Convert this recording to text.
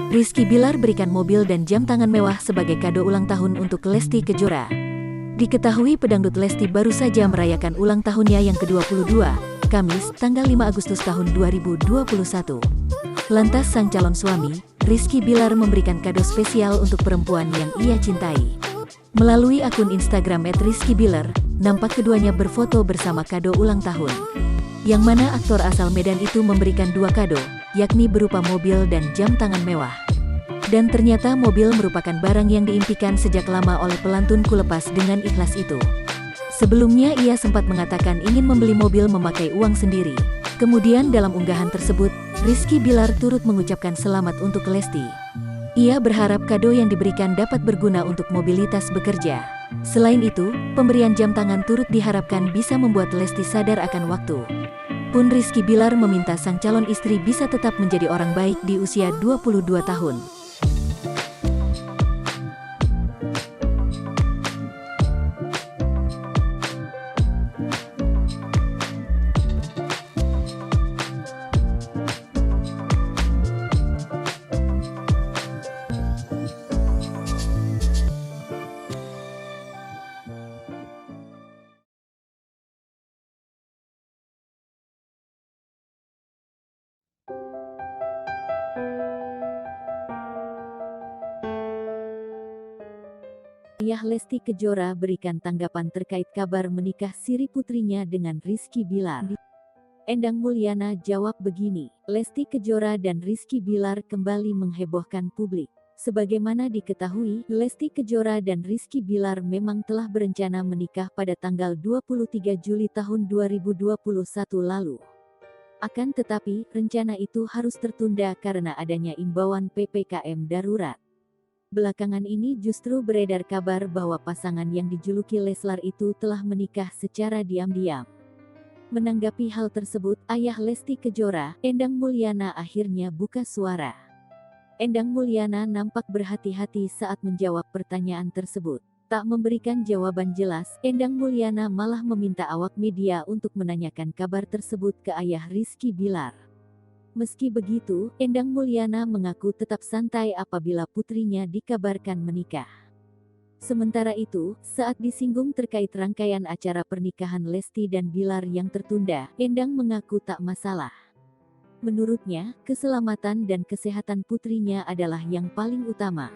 Rizky Bilar berikan mobil dan jam tangan mewah sebagai kado ulang tahun untuk Lesti Kejora. Diketahui pedangdut Lesti baru saja merayakan ulang tahunnya yang ke-22, Kamis, tanggal 5 Agustus tahun 2021. Lantas sang calon suami, Rizky Bilar memberikan kado spesial untuk perempuan yang ia cintai. Melalui akun Instagram @rizkybilar, nampak keduanya berfoto bersama kado ulang tahun. Yang mana aktor asal Medan itu memberikan dua kado, yakni berupa mobil dan jam tangan mewah. Dan ternyata mobil merupakan barang yang diimpikan sejak lama oleh pelantun Kulepas dengan ikhlas itu. Sebelumnya ia sempat mengatakan ingin membeli mobil memakai uang sendiri. Kemudian dalam unggahan tersebut, Rizky Bilar turut mengucapkan selamat untuk Lesti. Ia berharap kado yang diberikan dapat berguna untuk mobilitas bekerja. Selain itu, pemberian jam tangan turut diharapkan bisa membuat Lesti sadar akan waktu. Pun Rizky Bilar meminta sang calon istri bisa tetap menjadi orang baik di usia 22 tahun. Ayah Lesti Kejora berikan tanggapan terkait kabar menikah siri putrinya dengan Rizky Bilar. Endang Mulyana jawab begini, Lesti Kejora dan Rizky Bilar kembali menghebohkan publik. Sebagaimana diketahui, Lesti Kejora dan Rizky Bilar memang telah berencana menikah pada tanggal 23 Juli tahun 2021 lalu. Akan tetapi, rencana itu harus tertunda karena adanya imbauan PPKM darurat. Belakangan ini justru beredar kabar bahwa pasangan yang dijuluki Leslar itu telah menikah secara diam-diam. Menanggapi hal tersebut, ayah Lesti Kejora, Endang Mulyana akhirnya buka suara. Endang Mulyana nampak berhati-hati saat menjawab pertanyaan tersebut. Tak memberikan jawaban jelas, Endang Mulyana malah meminta awak media untuk menanyakan kabar tersebut ke ayah Rizky Bilar. Meski begitu, Endang Mulyana mengaku tetap santai apabila putrinya dikabarkan menikah. Sementara itu, saat disinggung terkait rangkaian acara pernikahan Lesti dan Bilar yang tertunda, Endang mengaku tak masalah. Menurutnya, keselamatan dan kesehatan putrinya adalah yang paling utama.